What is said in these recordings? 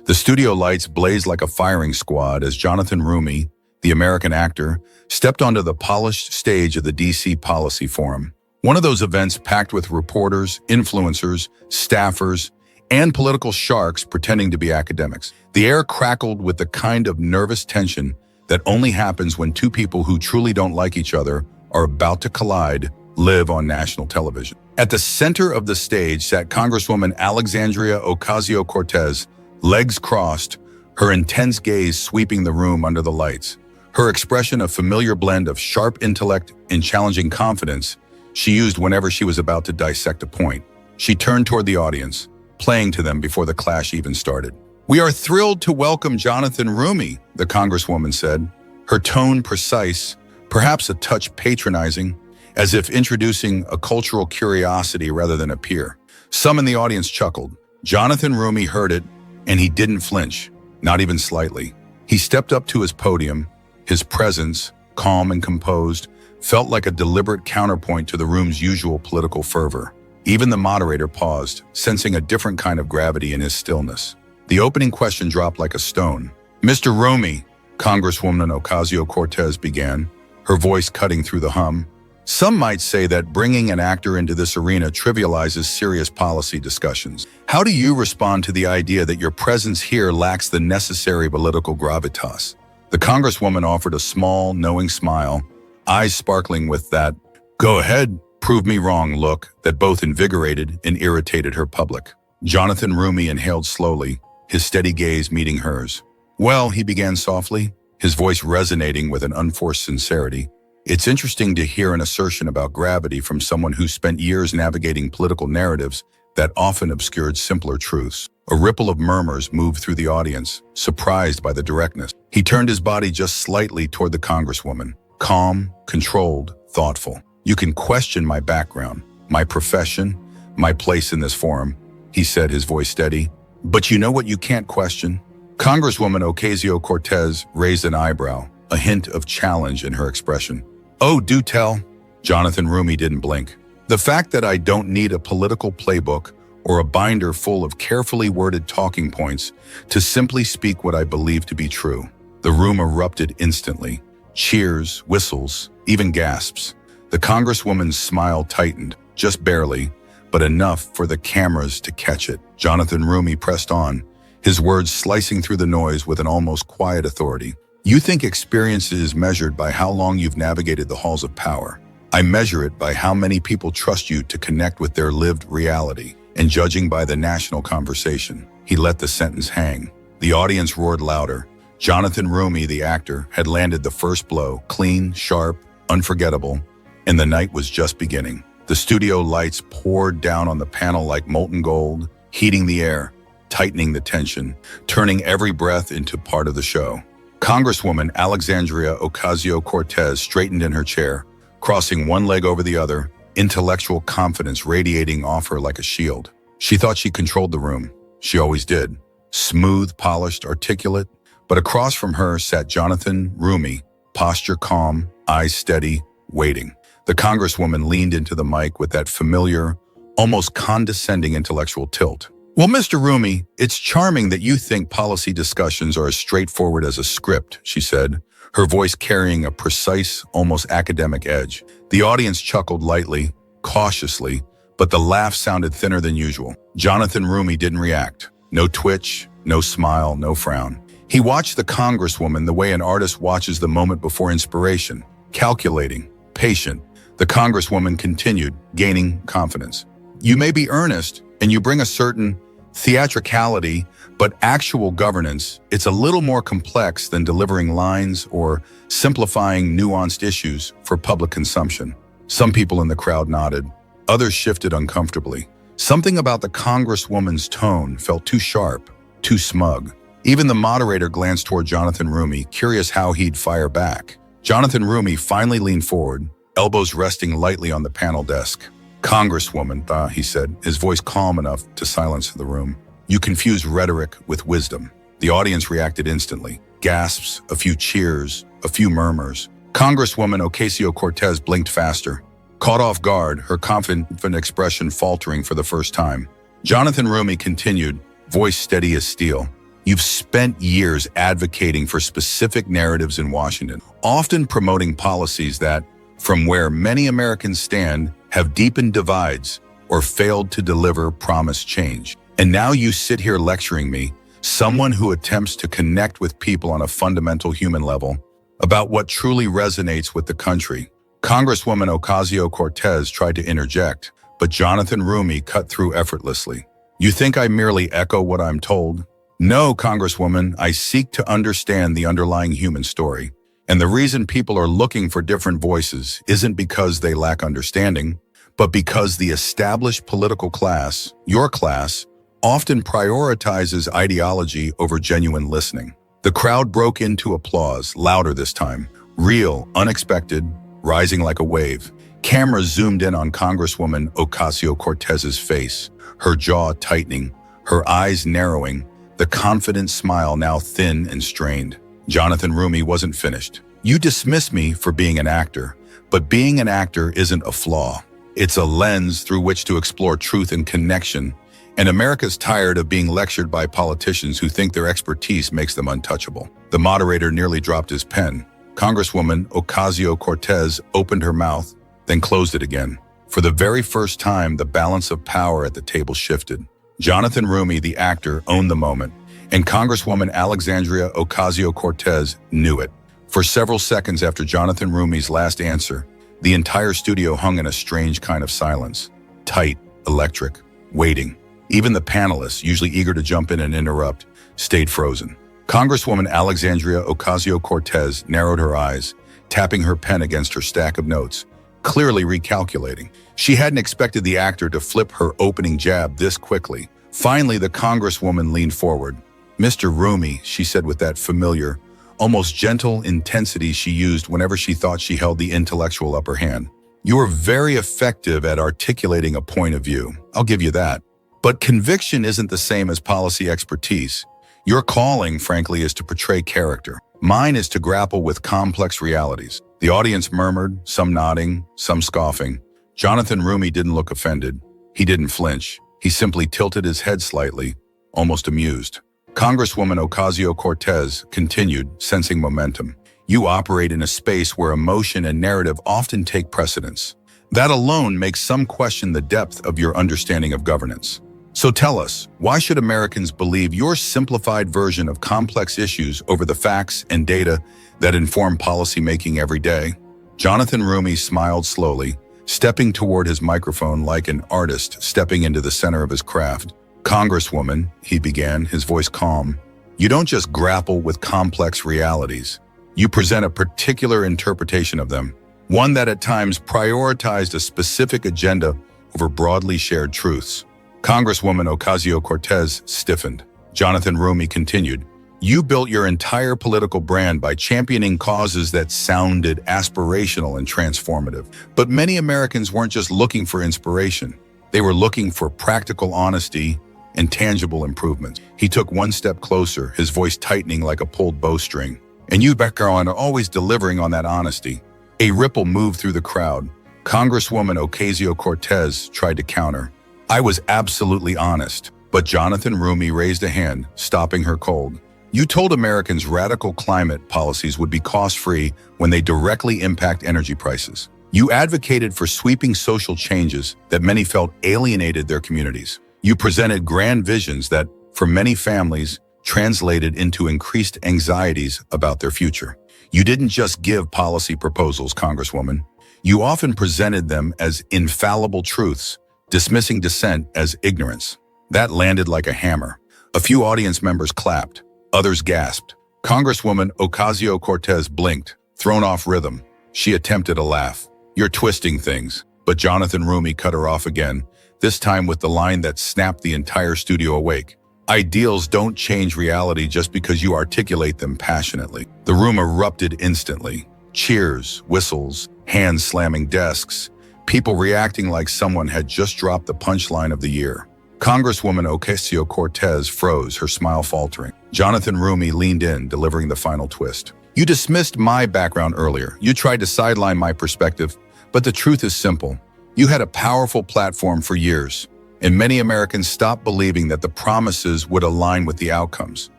The studio lights blazed like a firing squad as Jonathan Roumie, the American actor, stepped onto the polished stage of the DC Policy Forum. One of those events packed with reporters, influencers, staffers, and political sharks pretending to be academics. The air crackled with the kind of nervous tension that only happens when two people who truly don't like each other are about to collide live on national television. At the center of the stage sat Congresswoman Alexandria Ocasio-Cortez, legs crossed, her intense gaze sweeping the room under the lights. Her expression a familiar blend of sharp intellect and challenging confidence she used whenever she was about to dissect a point. She turned toward the audience, playing to them before the clash even started. "We are thrilled to welcome Jonathan Roumie," the Congresswoman said, her tone precise, perhaps a touch patronizing, as if introducing a cultural curiosity rather than a peer. Some in the audience chuckled. Jonathan Roumie heard it, and he didn't flinch, not even slightly. He stepped up to his podium. His presence, calm and composed, felt like a deliberate counterpoint to the room's usual political fervor. Even the moderator paused, sensing a different kind of gravity in his stillness. The opening question dropped like a stone. "Mr. Roumie," Congresswoman Ocasio-Cortez began, her voice cutting through the hum. "Some might say that bringing an actor into this arena trivializes serious policy discussions. How do you respond to the idea that your presence here lacks the necessary political gravitas?" The Congresswoman offered a small, knowing smile, eyes sparkling with that "go ahead, prove me wrong" look that both invigorated and irritated her public. Jonathan Roumie inhaled slowly, his steady gaze meeting hers. "Well," he began softly, his voice resonating with an unforced sincerity, "it's interesting to hear an assertion about gravity from someone who spent years navigating political narratives that often obscured simpler truths." A ripple of murmurs moved through the audience, surprised by the directness. He turned his body just slightly toward the Congresswoman, calm, controlled, thoughtful. "You can question my background, my profession, my place in this forum," he said, his voice steady. "But you know what you can't question?" Congresswoman Ocasio-Cortez raised an eyebrow, a hint of challenge in her expression. "Oh, do tell." Jonathan Roumie didn't blink. "The fact that I don't need a political playbook or a binder full of carefully worded talking points to simply speak what I believe to be true." The room erupted instantly. Cheers, whistles, even gasps. The Congresswoman's smile tightened, just barely, but enough for the cameras to catch it. Jonathan Roumie pressed on, his words slicing through the noise with an almost quiet authority. "You think experience is measured by how long you've navigated the halls of power. I measure it by how many people trust you to connect with their lived reality, and judging by the national conversation." He let the sentence hang. The audience roared louder. Jonathan Roumie, the actor, had landed the first blow, clean, sharp, unforgettable, and the night was just beginning. The studio lights poured down on the panel like molten gold, heating the air, tightening the tension, turning every breath into part of the show. Congresswoman Alexandria Ocasio-Cortez straightened in her chair, crossing one leg over the other, intellectual confidence radiating off her like a shield. She thought she controlled the room. She always did. Smooth, polished, articulate. But across from her sat Jonathan Roumie, posture calm, eyes steady, waiting. The Congresswoman leaned into the mic with that familiar, almost condescending intellectual tilt. "Well, Mr. Roumie, it's charming that you think policy discussions are as straightforward as a script," she said, her voice carrying a precise, almost academic edge. The audience chuckled lightly, cautiously, but the laugh sounded thinner than usual. Jonathan Roumie didn't react. No twitch, no smile, no frown. He watched the Congresswoman the way an artist watches the moment before inspiration, calculating, patient. The Congresswoman continued, gaining confidence. "You may be earnest, and you bring a certain theatricality, but actual governance, it's a little more complex than delivering lines or simplifying nuanced issues for public consumption." Some people in the crowd nodded. Others shifted uncomfortably. Something about the Congresswoman's tone felt too sharp, too smug. Even the moderator glanced toward Jonathan Roumie, curious how he'd fire back. Jonathan Roumie finally leaned forward, elbows resting lightly on the panel desk. "Congresswoman," he said, his voice calm enough to silence the room. "You confuse rhetoric with wisdom." The audience reacted instantly. Gasps, a few cheers, a few murmurs. Congresswoman Ocasio-Cortez blinked faster. Caught off guard, her confident expression faltering for the first time. Jonathan Roumie continued, voice steady as steel. You've spent years advocating for specific narratives in Washington, often promoting policies that, from where many Americans stand, have deepened divides or failed to deliver promised change. And now you sit here lecturing me, someone who attempts to connect with people on a fundamental human level, about what truly resonates with the country. Congresswoman Ocasio-Cortez tried to interject, but Jonathan Roumie cut through effortlessly. You think I merely echo what I'm told? No, Congresswoman, I seek to understand the underlying human story. And the reason people are looking for different voices isn't because they lack understanding, but because the established political class, your class, often prioritizes ideology over genuine listening. The crowd broke into applause, louder this time, real, unexpected, rising like a wave. Cameras zoomed in on Congresswoman Ocasio-Cortez's face, her jaw tightening, her eyes narrowing, the confident smile now thin and strained. Jonathan Roumie wasn't finished. You dismiss me for being an actor, but being an actor isn't a flaw. It's a lens through which to explore truth and connection, and America's tired of being lectured by politicians who think their expertise makes them untouchable. The moderator nearly dropped his pen. Congresswoman Ocasio-Cortez opened her mouth, then closed it again. For the very first time, the balance of power at the table shifted. Jonathan Roumie, the actor, owned the moment, and Congresswoman Alexandria Ocasio-Cortez knew it. For several seconds after Jonathan Roumie's last answer, the entire studio hung in a strange kind of silence. Tight, electric, waiting. Even the panelists, usually eager to jump in and interrupt, stayed frozen. Congresswoman Alexandria Ocasio-Cortez narrowed her eyes, tapping her pen against her stack of notes, clearly recalculating. She hadn't expected the actor to flip her opening jab this quickly. Finally, the Congresswoman leaned forward. "Mr. Roumie," she said with that familiar, almost gentle intensity she used whenever she thought she held the intellectual upper hand. "You are very effective at articulating a point of view. I'll give you that. But conviction isn't the same as policy expertise. Your calling, frankly, is to portray character. Mine is to grapple with complex realities." The audience murmured, some nodding, some scoffing. Jonathan Roumie didn't look offended. He didn't flinch. He simply tilted his head slightly, almost amused. Congresswoman Ocasio-Cortez continued, sensing momentum. "You operate in a space where emotion and narrative often take precedence. That alone makes some question the depth of your understanding of governance. So tell us, why should Americans believe your simplified version of complex issues over the facts and data that inform policymaking every day?" Jonathan Roumie smiled slowly, stepping toward his microphone like an artist stepping into the center of his craft. "Congresswoman," he began, his voice calm, "you don't just grapple with complex realities. You present a particular interpretation of them, one that at times prioritized a specific agenda over broadly shared truths." Congresswoman Ocasio-Cortez stiffened. Jonathan Roumie continued, "You built your entire political brand by championing causes that sounded aspirational and transformative. But many Americans weren't just looking for inspiration. They were looking for practical honesty and tangible improvements." He took one step closer, his voice tightening like a pulled bowstring. "And you, Beccaron, are always delivering on that honesty." A ripple moved through the crowd. Congresswoman Ocasio-Cortez tried to counter. "I was absolutely honest." But Jonathan Roumie raised a hand, stopping her cold. "You told Americans radical climate policies would be cost-free when they directly impact energy prices. You advocated for sweeping social changes that many felt alienated their communities. You presented grand visions that, for many families, translated into increased anxieties about their future. You didn't just give policy proposals, Congresswoman. You often presented them as infallible truths, dismissing dissent as ignorance. That landed like a hammer. A few audience members clapped. Others gasped. Congresswoman Ocasio-Cortez blinked, thrown off rhythm. She attempted a laugh. "You're twisting things." But Jonathan Roumie cut her off again, this time with the line that snapped the entire studio awake. "Ideals don't change reality just because you articulate them passionately." The room erupted instantly. Cheers, whistles, hands slamming desks, people reacting like someone had just dropped the punchline of the year. Congresswoman Ocasio-Cortez froze, her smile faltering. Jonathan Roumie leaned in, delivering the final twist. "You dismissed my background earlier. You tried to sideline my perspective, but the truth is simple. You had a powerful platform for years, and many Americans stopped believing that the promises would align with the outcomes.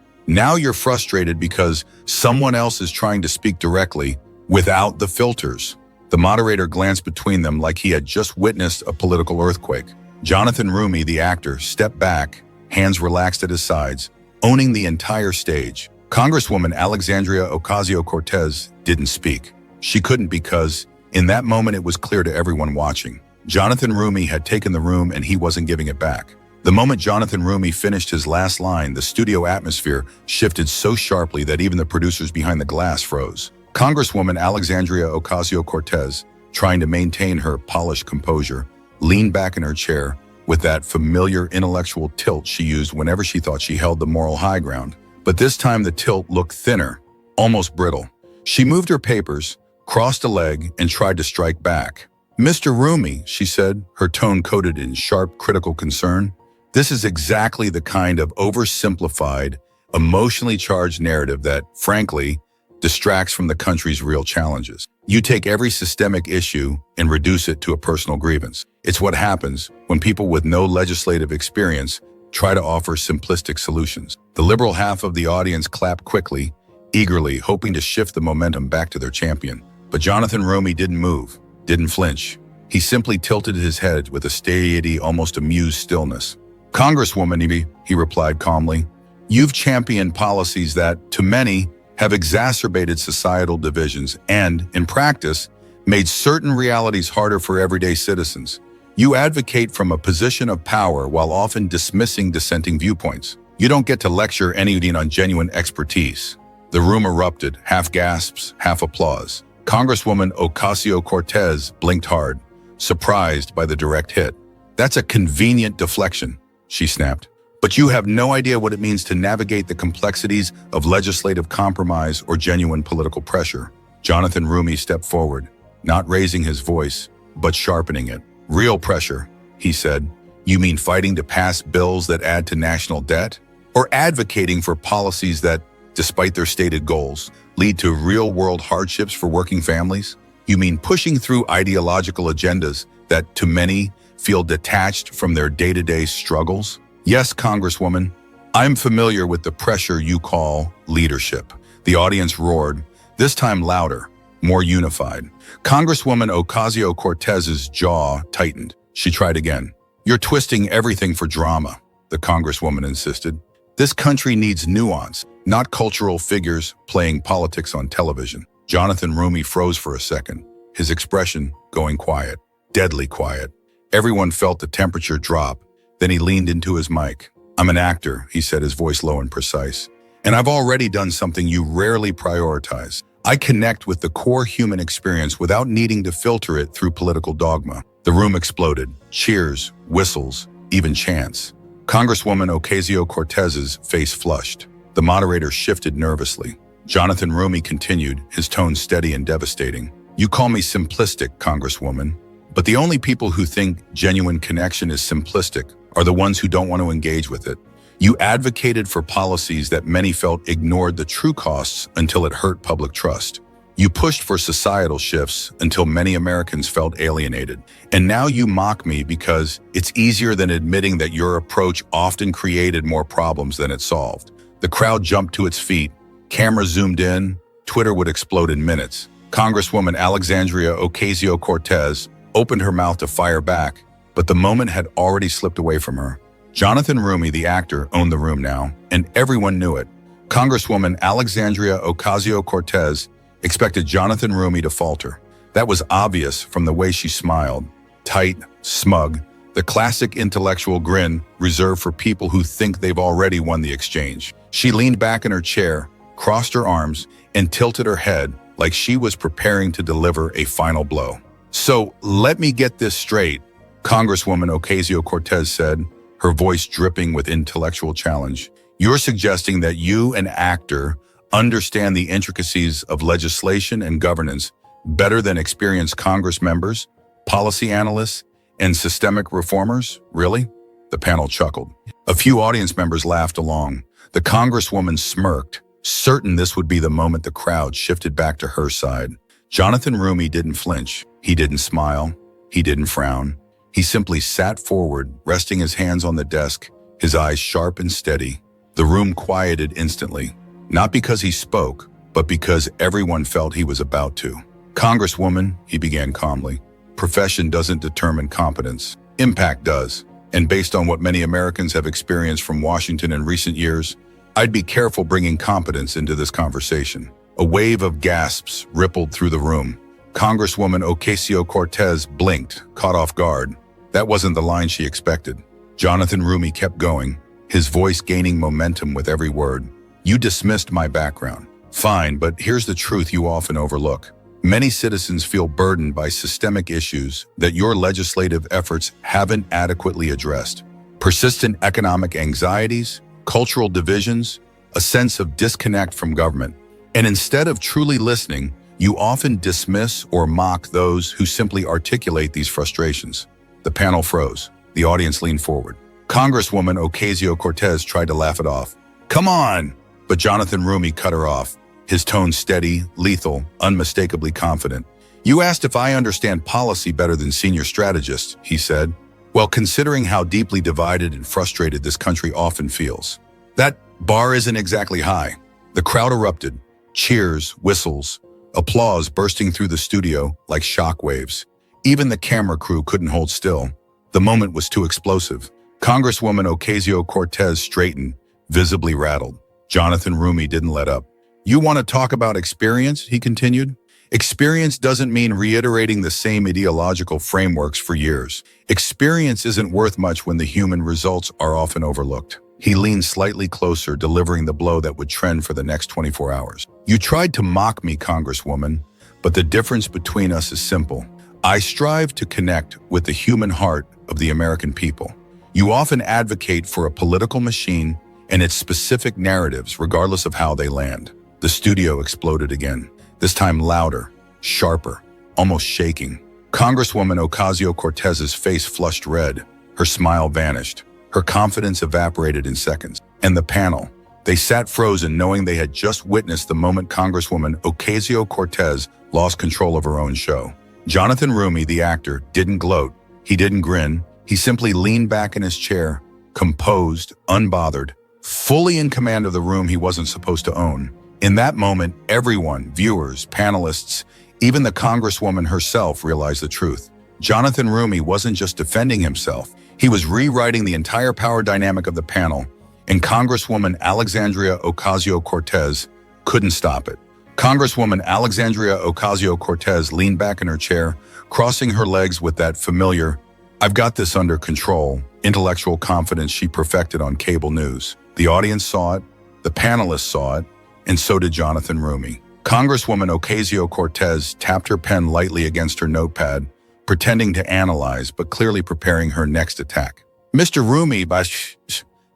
Now you're frustrated because someone else is trying to speak directly without the filters. The moderator glanced between them like he had just witnessed a political earthquake. Jonathan Roumie, the actor, stepped back, hands relaxed at his sides, owning the entire stage. Congresswoman Alexandria Ocasio-Cortez didn't speak. She couldn't because, in that moment, it was clear to everyone watching. Jonathan Roumie had taken the room and he wasn't giving it back. The moment Jonathan Roumie finished his last line, the studio atmosphere shifted so sharply that even the producers behind the glass froze. Congresswoman Alexandria Ocasio-Cortez, trying to maintain her polished composure, leaned back in her chair with that familiar intellectual tilt she used whenever she thought she held the moral high ground. But this time the tilt looked thinner, almost brittle. She moved her papers, crossed a leg, and tried to strike back. "Mr. Roumie," she said, her tone coated in sharp, critical concern, "this is exactly the kind of oversimplified, emotionally charged narrative that, frankly, distracts from the country's real challenges. You take every systemic issue and reduce it to a personal grievance. It's what happens when people with no legislative experience try to offer simplistic solutions." The liberal half of the audience clapped quickly, eagerly, hoping to shift the momentum back to their champion. But Jonathan Roumie didn't move, didn't flinch. He simply tilted his head with a steady, almost amused stillness. "Congresswoman," he replied calmly, "you've championed policies that, to many, have exacerbated societal divisions and, in practice, made certain realities harder for everyday citizens. You advocate from a position of power while often dismissing dissenting viewpoints. You don't get to lecture anyone on genuine expertise." The room erupted, half gasps, half applause. Congresswoman Ocasio-Cortez blinked hard, surprised by the direct hit. "That's a convenient deflection," she snapped. "But you have no idea what it means to navigate the complexities of legislative compromise or genuine political pressure." Jonathan Roumie stepped forward, not raising his voice, but sharpening it. "Real pressure," he said. "You mean fighting to pass bills that add to national debt? Or advocating for policies that, despite their stated goals, lead to real-world hardships for working families? You mean pushing through ideological agendas that, to many, feel detached from their day-to-day struggles?" "Yes, Congresswoman, I'm familiar with the pressure you call leadership." The audience roared, this time louder, more unified. Congresswoman Ocasio-Cortez's jaw tightened. She tried again. "You're twisting everything for drama," the Congresswoman insisted. "This country needs nuance, not cultural figures playing politics on television." Jonathan Roumie froze for a second, his expression going quiet, deadly quiet. Everyone felt the temperature drop. Then he leaned into his mic. "I'm an actor," he said, his voice low and precise. "And I've already done something you rarely prioritize. I connect with the core human experience without needing to filter it through political dogma." The room exploded. Cheers, whistles, even chants. Congresswoman Ocasio-Cortez's face flushed. The moderator shifted nervously. Jonathan Roumie continued, his tone steady and devastating. "You call me simplistic, Congresswoman, but the only people who think genuine connection is simplistic are the ones who don't want to engage with it. You advocated for policies that many felt ignored the true costs until it hurt public trust. You pushed for societal shifts until many Americans felt alienated. And now you mock me because it's easier than admitting that your approach often created more problems than it solved." The crowd jumped to its feet. Cameras zoomed in. Twitter would explode in minutes. Congresswoman Alexandria Ocasio-Cortez opened her mouth to fire back, but the moment had already slipped away from her. Jonathan Roumie, the actor, owned the room now, and everyone knew it. Congresswoman Alexandria Ocasio-Cortez expected Jonathan Roumie to falter. That was obvious from the way she smiled, tight, smug, the classic intellectual grin reserved for people who think they've already won the exchange. She leaned back in her chair, crossed her arms, and tilted her head like she was preparing to deliver a final blow. "So let me get this straight," Congresswoman Ocasio-Cortez said, her voice dripping with intellectual challenge. "You're suggesting that you, an actor, understand the intricacies of legislation and governance better than experienced Congress members, policy analysts, and systemic reformers? Really?" The panel chuckled. A few audience members laughed along. The Congresswoman smirked, certain this would be the moment the crowd shifted back to her side. Jonathan Roumie didn't flinch. He didn't smile. He didn't frown. He simply sat forward, resting his hands on the desk, his eyes sharp and steady. The room quieted instantly, not because he spoke, but because everyone felt he was about to. "Congresswoman," he began calmly, "profession doesn't determine competence. Impact does. And based on what many Americans have experienced from Washington in recent years, I'd be careful bringing competence into this conversation." A wave of gasps rippled through the room. Congresswoman Ocasio-Cortez blinked, caught off guard. That wasn't the line she expected. Jonathan Roumie kept going, his voice gaining momentum with every word. "You dismissed my background. Fine, but here's the truth you often overlook. Many citizens feel burdened by systemic issues that your legislative efforts haven't adequately addressed. Persistent economic anxieties, cultural divisions, a sense of disconnect from government. And instead of truly listening, you often dismiss or mock those who simply articulate these frustrations." The panel froze. The audience leaned forward. Congresswoman Ocasio-Cortez tried to laugh it off. "Come on!" But Jonathan Roumie cut her off, his tone steady, lethal, unmistakably confident. "You asked if I understand policy better than senior strategists," he said. "Well, considering how deeply divided and frustrated this country often feels. That bar isn't exactly high." The crowd erupted. Cheers, whistles, applause bursting through the studio like shockwaves. Even the camera crew couldn't hold still. The moment was too explosive. Congresswoman Ocasio-Cortez straightened, visibly rattled. Jonathan Roumie didn't let up. "You want to talk about experience?" he continued. "Experience doesn't mean reiterating the same ideological frameworks for years. Experience isn't worth much when the human results are often overlooked." He leaned slightly closer, delivering the blow that would trend for the next 24 hours. "You tried to mock me, Congresswoman, but the difference between us is simple. I strive to connect with the human heart of the American people. You often advocate for a political machine and its specific narratives, regardless of how they land." The studio exploded again, this time louder, sharper, almost shaking. Congresswoman Ocasio-Cortez's face flushed red. Her smile vanished. Her confidence evaporated in seconds. And the panel, they sat frozen, knowing they had just witnessed the moment Congresswoman Ocasio-Cortez lost control of her own show. Jonathan Roumie, the actor, didn't gloat. He didn't grin. He simply leaned back in his chair, composed, unbothered, fully in command of the room he wasn't supposed to own. In that moment, everyone, viewers, panelists, even the Congresswoman herself realized the truth. Jonathan Roumie wasn't just defending himself. He was rewriting the entire power dynamic of the panel, and Congresswoman Alexandria Ocasio-Cortez couldn't stop it. Congresswoman Alexandria Ocasio-Cortez leaned back in her chair, crossing her legs with that familiar, "I've got this under control," intellectual confidence she perfected on cable news. The audience saw it, the panelists saw it, and so did Jonathan Roumie. Congresswoman Ocasio-Cortez tapped her pen lightly against her notepad, pretending to analyze, but clearly preparing her next attack. "Mr. Roumie,"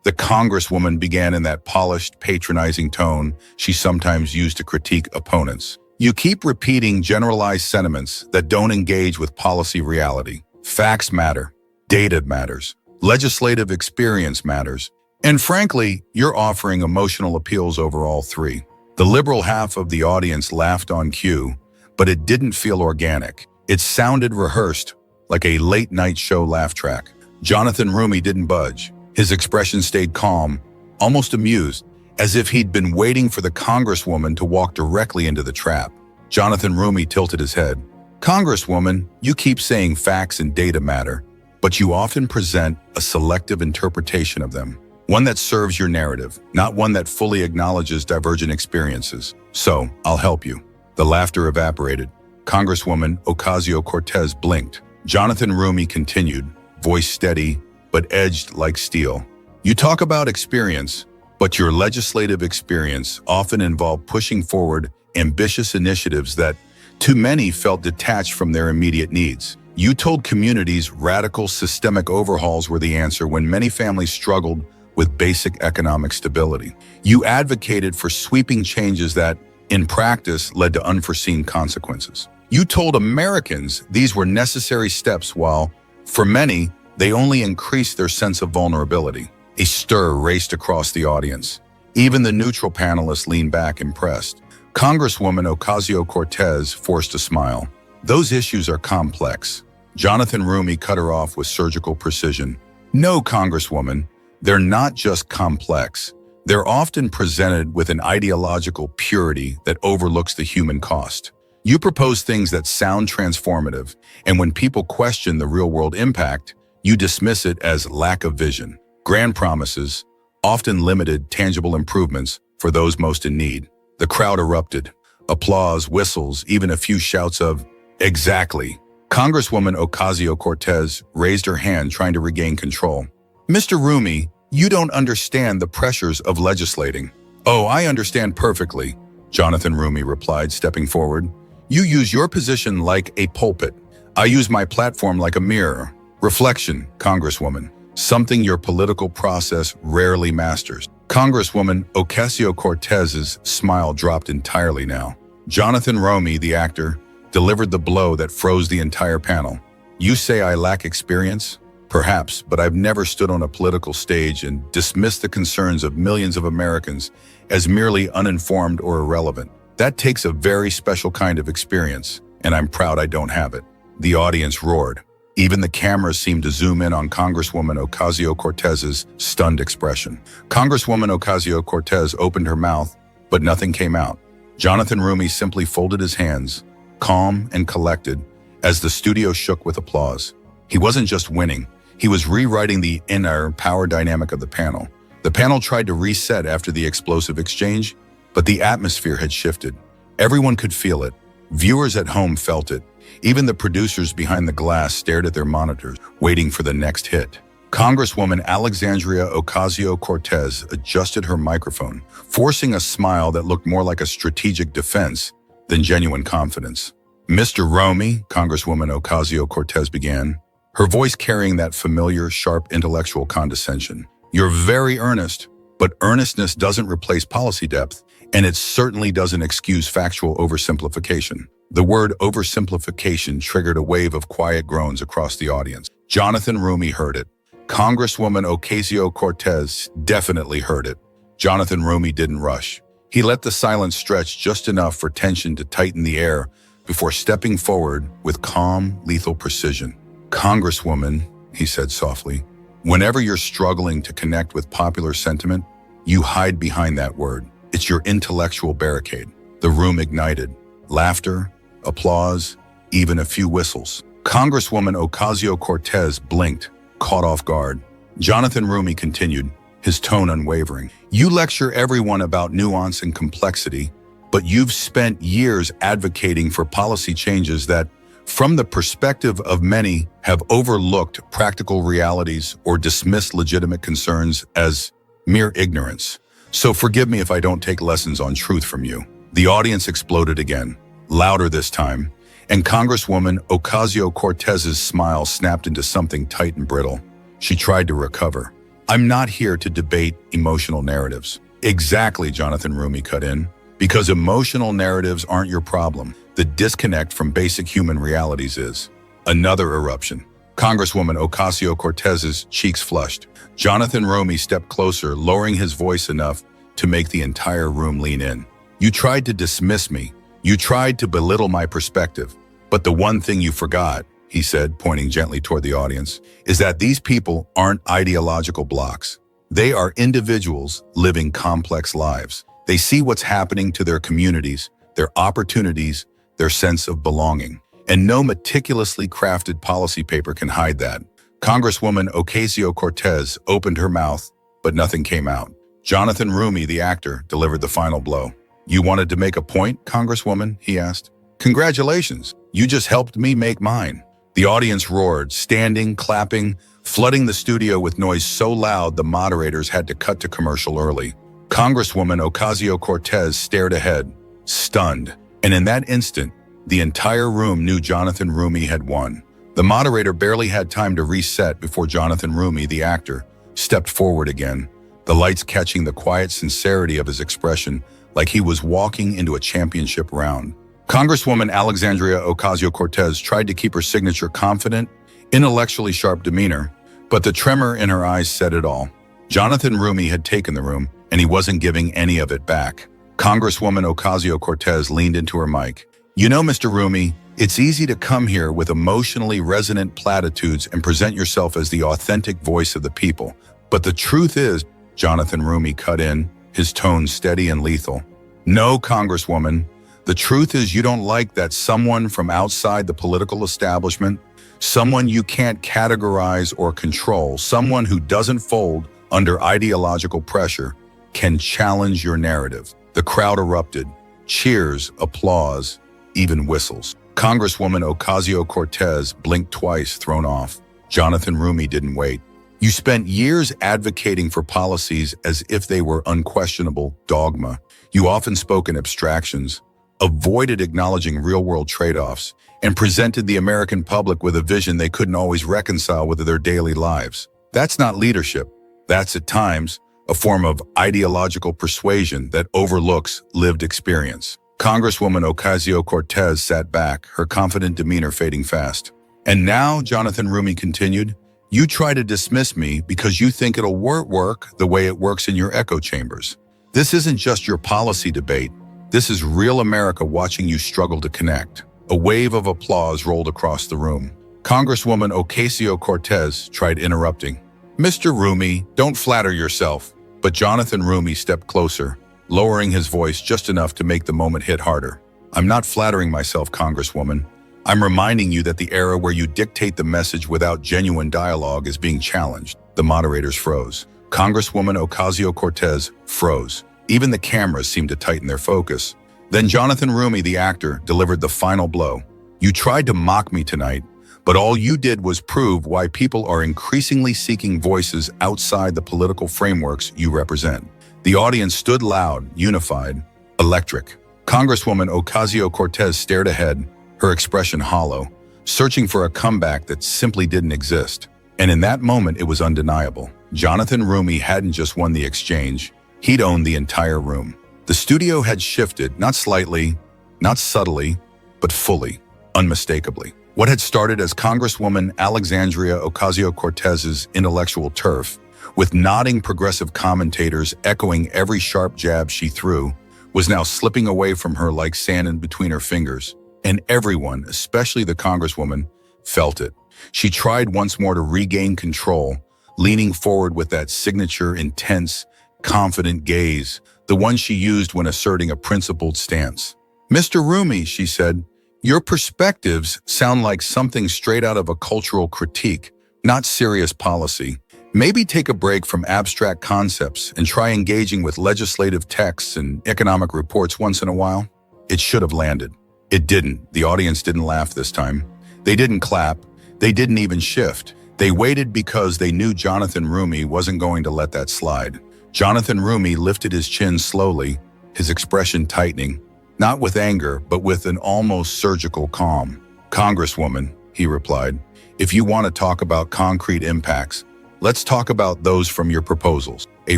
the Congresswoman began in that polished, patronizing tone she sometimes used to critique opponents. "You keep repeating generalized sentiments that don't engage with policy reality. Facts matter. Data matters. Legislative experience matters. And frankly, you're offering emotional appeals over all three." The liberal half of the audience laughed on cue, but it didn't feel organic. It sounded rehearsed, like a late-night show laugh track. Jonathan Roumie didn't budge. His expression stayed calm, almost amused, as if he'd been waiting for the Congresswoman to walk directly into the trap. Jonathan Roumie tilted his head. "Congresswoman, you keep saying facts and data matter, but you often present a selective interpretation of them. One that serves your narrative, not one that fully acknowledges divergent experiences. So, I'll help you." The laughter evaporated. Congresswoman Ocasio-Cortez blinked. Jonathan Roumie continued, voice steady, but edged like steel. "You talk about experience, but your legislative experience often involved pushing forward ambitious initiatives that, to many, felt detached from their immediate needs. You told communities radical systemic overhauls were the answer when many families struggled with basic economic stability. You advocated for sweeping changes that, in practice, led to unforeseen consequences. You told Americans these were necessary steps while, for many, they only increased their sense of vulnerability." A stir raced across the audience. Even the neutral panelists leaned back impressed. Congresswoman Ocasio-Cortez forced a smile. "Those issues are complex." Jonathan Roumie cut her off with surgical precision. "No, Congresswoman, they're not just complex. They're often presented with an ideological purity that overlooks the human cost. You propose things that sound transformative, and when people question the real-world impact, you dismiss it as lack of vision. Grand promises, often limited tangible improvements for those most in need. The crowd erupted. Applause, whistles, even a few shouts of, "Exactly." Congresswoman Ocasio-Cortez raised her hand trying to regain control. "Mr. Roumie, you don't understand the pressures of legislating." "Oh, I understand perfectly," Jonathan Roumie replied, stepping forward. "You use your position like a pulpit. I use my platform like a mirror. Reflection, Congresswoman, something your political process rarely masters." Congresswoman Ocasio-Cortez's smile dropped entirely now. Jonathan Roumie, the actor, delivered the blow that froze the entire panel. "You say I lack experience? Perhaps, but I've never stood on a political stage and dismissed the concerns of millions of Americans as merely uninformed or irrelevant. That takes a very special kind of experience, and I'm proud I don't have it." The audience roared. Even the cameras seemed to zoom in on Congresswoman Ocasio-Cortez's stunned expression. Congresswoman Ocasio-Cortez opened her mouth, but nothing came out. Jonathan Roumie simply folded his hands, calm and collected, as the studio shook with applause. He wasn't just winning, he was rewriting the inner power dynamic of the panel. The panel tried to reset after the explosive exchange, but the atmosphere had shifted. Everyone could feel it. Viewers at home felt it. Even the producers behind the glass stared at their monitors, waiting for the next hit. Congresswoman Alexandria Ocasio-Cortez adjusted her microphone, forcing a smile that looked more like a strategic defense than genuine confidence. "Mr. Roumie," Congresswoman Ocasio-Cortez began, her voice carrying that familiar, sharp intellectual condescension. "You're very earnest, but earnestness doesn't replace policy depth, and it certainly doesn't excuse factual oversimplification." The word oversimplification triggered a wave of quiet groans across the audience. Jonathan Roumie heard it. Congresswoman Ocasio-Cortez definitely heard it. Jonathan Roumie didn't rush. He let the silence stretch just enough for tension to tighten the air before stepping forward with calm, lethal precision. "Congresswoman," he said softly, "whenever you're struggling to connect with popular sentiment, you hide behind that word. It's your intellectual barricade." The room ignited. Laughter, applause, even a few whistles. Congresswoman Ocasio-Cortez blinked, caught off guard. Jonathan Roumie continued, his tone unwavering. "You lecture everyone about nuance and complexity, but you've spent years advocating for policy changes that, from the perspective of many, have overlooked practical realities or dismissed legitimate concerns as mere ignorance. So forgive me if I don't take lessons on truth from you." The audience exploded again, louder this time, and Congresswoman Ocasio-Cortez's smile snapped into something tight and brittle. She tried to recover. "I'm not here to debate emotional narratives." "Exactly," Jonathan Roumie cut in. "Because emotional narratives aren't your problem. The disconnect from basic human realities is." Another eruption. Congresswoman Ocasio-Cortez's cheeks flushed. Jonathan Roumie stepped closer, lowering his voice enough to make the entire room lean in. "You tried to dismiss me. You tried to belittle my perspective. But the one thing you forgot," he said, pointing gently toward the audience, "is that these people aren't ideological blocks. They are individuals living complex lives. They see what's happening to their communities, their opportunities, their sense of belonging. And no meticulously crafted policy paper can hide that." Congresswoman Ocasio-Cortez opened her mouth, but nothing came out. Jonathan Roumie, the actor, delivered the final blow. "You wanted to make a point, Congresswoman?" he asked. "Congratulations, you just helped me make mine." The audience roared, standing, clapping, flooding the studio with noise so loud the moderators had to cut to commercial early. Congresswoman Ocasio-Cortez stared ahead, stunned, and in that instant, the entire room knew Jonathan Roumie had won. The moderator barely had time to reset before Jonathan Roumie, the actor, stepped forward again, the lights catching the quiet sincerity of his expression like he was walking into a championship round. Congresswoman Alexandria Ocasio-Cortez tried to keep her signature confident, intellectually sharp demeanor, but the tremor in her eyes said it all. Jonathan Roumie had taken the room, and he wasn't giving any of it back. Congresswoman Ocasio-Cortez leaned into her mic. "You know, Mr. Roumie, it's easy to come here with emotionally resonant platitudes and present yourself as the authentic voice of the people. But the truth is," Jonathan Roumie cut in, his tone steady and lethal. No, Congresswoman, the truth is you don't like that someone from outside the political establishment, someone you can't categorize or control, someone who doesn't fold under ideological pressure, can challenge your narrative. The crowd erupted. Cheers, applause, even whistles. Congresswoman Ocasio-Cortez blinked twice, thrown off. Jonathan Roumie didn't wait. You spent years advocating for policies as if they were unquestionable dogma. You often spoke in abstractions, avoided acknowledging real-world trade-offs, and presented the American public with a vision they couldn't always reconcile with their daily lives. That's not leadership. That's, at times, a form of ideological persuasion that overlooks lived experience. Congresswoman Ocasio-Cortez sat back, her confident demeanor fading fast. And now, Jonathan Roumie continued, you try to dismiss me because you think it'll work the way it works in your echo chambers. This isn't just your policy debate. This is real America watching you struggle to connect. A wave of applause rolled across the room. Congresswoman Ocasio-Cortez tried interrupting. Mr. Roumie, don't flatter yourself. But Jonathan Roumie stepped closer, lowering his voice just enough to make the moment hit harder. I'm not flattering myself, Congresswoman. I'm reminding you that the era where you dictate the message without genuine dialogue is being challenged. The moderators froze. Congresswoman Ocasio-Cortez froze. Even the cameras seemed to tighten their focus. Then Jonathan Roumie, the actor, delivered the final blow. You tried to mock me tonight, but all you did was prove why people are increasingly seeking voices outside the political frameworks you represent. The audience stood loud, unified, electric. Congresswoman Ocasio-Cortez stared ahead, her expression hollow, searching for a comeback that simply didn't exist. And in that moment, it was undeniable. Jonathan Roumie hadn't just won the exchange, he'd owned the entire room. The studio had shifted, not slightly, not subtly, but fully, unmistakably. What had started as Congresswoman Alexandria Ocasio-Cortez's intellectual turf, with nodding progressive commentators echoing every sharp jab she threw, was now slipping away from her like sand in between her fingers. And everyone, especially the Congresswoman, felt it. She tried once more to regain control, leaning forward with that signature, intense, confident gaze, the one she used when asserting a principled stance. Mr. Roumie, she said, your perspectives sound like something straight out of a cultural critique, not serious policy. Maybe take a break from abstract concepts and try engaging with legislative texts and economic reports once in a while. It should have landed. It didn't. The audience didn't laugh this time. They didn't clap. They didn't even shift. They waited because they knew Jonathan Roumie wasn't going to let that slide. Jonathan Roumie lifted his chin slowly, his expression tightening, not with anger, but with an almost surgical calm. Congresswoman, he replied, if you want to talk about concrete impacts, let's talk about those from your proposals. A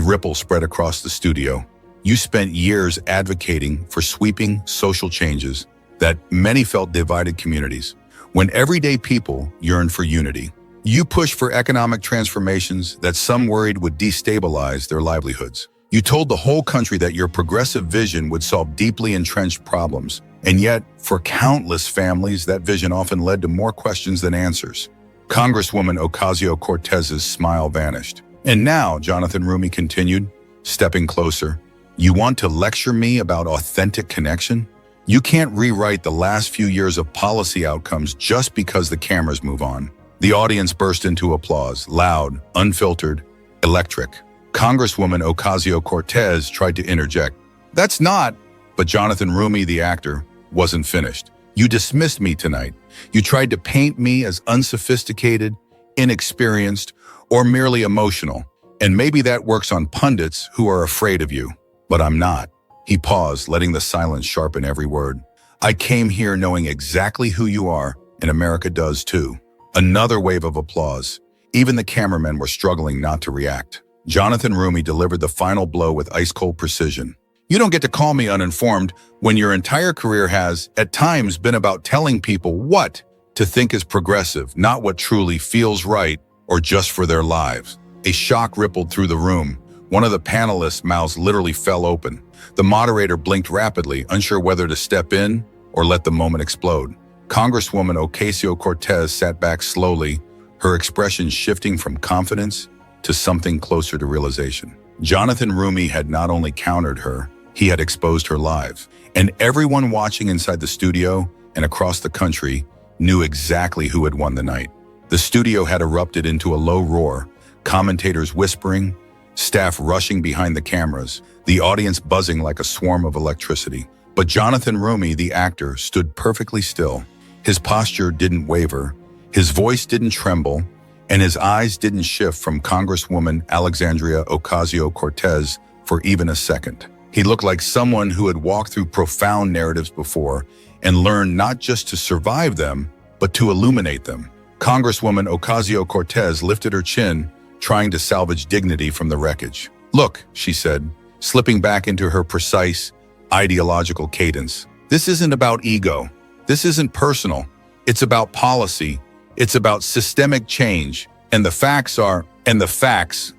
ripple spread across the studio. You spent years advocating for sweeping social changes that many felt divided communities, when everyday people yearned for unity. You pushed for economic transformations that some worried would destabilize their livelihoods. You told the whole country that your progressive vision would solve deeply entrenched problems. And yet, for countless families, that vision often led to more questions than answers. Congresswoman Ocasio-Cortez's smile vanished. And now, Jonathan Roumie continued, stepping closer, you want to lecture me about authentic connection? You can't rewrite the last few years of policy outcomes just because the cameras move on. The audience burst into applause, loud, unfiltered, electric. Congresswoman Ocasio-Cortez tried to interject. That's not, but Jonathan Roumie, the actor, wasn't finished. You dismissed me tonight. You tried to paint me as unsophisticated, inexperienced, or merely emotional. And maybe that works on pundits who are afraid of you. But I'm not. He paused, letting the silence sharpen every word. I came here knowing exactly who you are, and America does too. Another wave of applause. Even the cameramen were struggling not to react. Jonathan Roumie delivered the final blow with ice-cold precision. You don't get to call me uninformed when your entire career has, at times, been about telling people what to think is progressive, not what truly feels right or just for their lives. A shock rippled through the room. One of the panelists' mouths literally fell open. The moderator blinked rapidly, unsure whether to step in or let the moment explode. Congresswoman Ocasio-Cortez sat back slowly, her expression shifting from confidence to something closer to realization. Jonathan Roumie had not only countered her, he had exposed her live. And everyone watching inside the studio and across the country knew exactly who had won the night. The studio had erupted into a low roar, commentators whispering, staff rushing behind the cameras, the audience buzzing like a swarm of electricity. But Jonathan Roumie, the actor, stood perfectly still. His posture didn't waver, his voice didn't tremble, and his eyes didn't shift from Congresswoman Alexandria Ocasio-Cortez for even a second. He looked like someone who had walked through profound narratives before and learned not just to survive them, but to illuminate them. Congresswoman Ocasio-Cortez lifted her chin, trying to salvage dignity from the wreckage. "Look," she said, slipping back into her precise, ideological cadence. "This isn't about ego. This isn't personal. It's about policy. It's about systemic change. And the facts,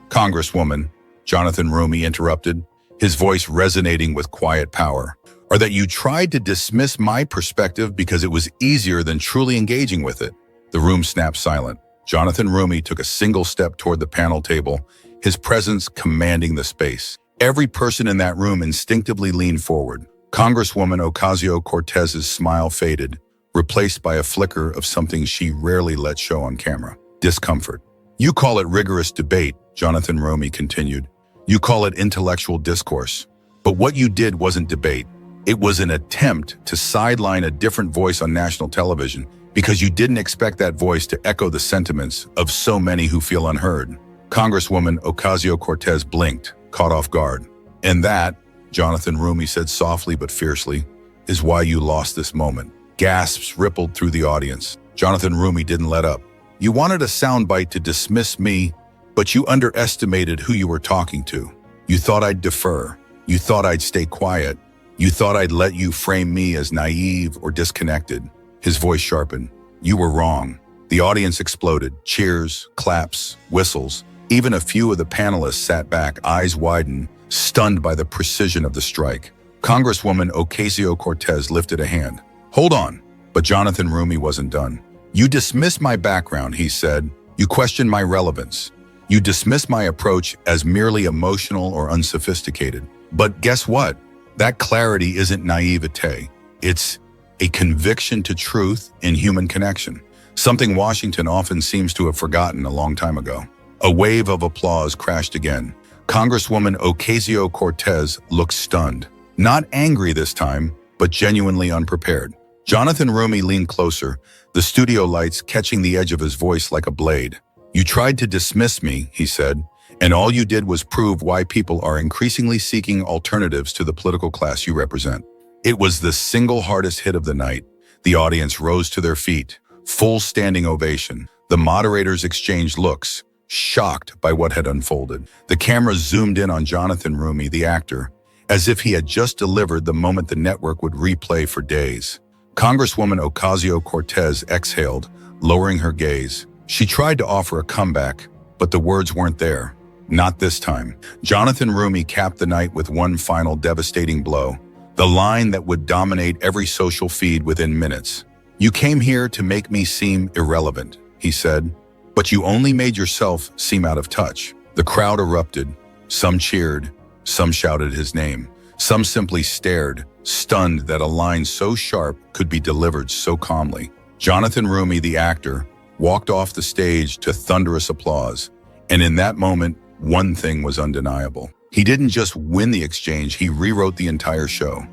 Congresswoman," Jonathan Roumie interrupted, his voice resonating with quiet power, "are that you tried to dismiss my perspective because it was easier than truly engaging with it." The room snapped silent. Jonathan Roumie took a single step toward the panel table, his presence commanding the space. Every person in that room instinctively leaned forward. Congresswoman Ocasio-Cortez's smile faded, replaced by a flicker of something she rarely let show on camera: discomfort. "You call it rigorous debate," Jonathan Roumie continued. "You call it intellectual discourse. But what you did wasn't debate. It was an attempt to sideline a different voice on national television because you didn't expect that voice to echo the sentiments of so many who feel unheard." Congresswoman Ocasio-Cortez blinked, caught off guard. "And that," Jonathan Roumie said softly but fiercely, "is why you lost this moment." Gasps rippled through the audience. Jonathan Roumie didn't let up. "You wanted a soundbite to dismiss me, but you underestimated who you were talking to. You thought I'd defer. You thought I'd stay quiet. You thought I'd let you frame me as naive or disconnected." His voice sharpened. "You were wrong." The audience exploded. Cheers, claps, whistles. Even a few of the panelists sat back, eyes widened, stunned by the precision of the strike. Congresswoman Ocasio-Cortez lifted a hand. "Hold on." But Jonathan Roumie wasn't done. "You dismiss my background," he said. "You question my relevance. You dismiss my approach as merely emotional or unsophisticated. But guess what? That clarity isn't naivete. It's a conviction to truth in human connection, something Washington often seems to have forgotten a long time ago." A wave of applause crashed again. Congresswoman Ocasio-Cortez looked stunned. Not angry this time, but genuinely unprepared. Jonathan Roumie leaned closer, the studio lights catching the edge of his voice like a blade. "You tried to dismiss me," he said, "and all you did was prove why people are increasingly seeking alternatives to the political class you represent." It was the single hardest hit of the night. The audience rose to their feet, full standing ovation. The moderators exchanged looks, shocked by what had unfolded. The camera zoomed in on Jonathan Roumie, the actor, as if he had just delivered the moment the network would replay for days. Congresswoman Ocasio-Cortez exhaled, lowering her gaze. She tried to offer a comeback, but the words weren't there. Not this time. Jonathan Roumie capped the night with one final devastating blow, the line that would dominate every social feed within minutes. "You came here to make me seem irrelevant," he said, "but you only made yourself seem out of touch." The crowd erupted. Some cheered, some shouted his name. Some simply stared, stunned that a line so sharp could be delivered so calmly. Jonathan Roumie, the actor, walked off the stage to thunderous applause. And in that moment, one thing was undeniable. He didn't just win the exchange, he rewrote the entire show.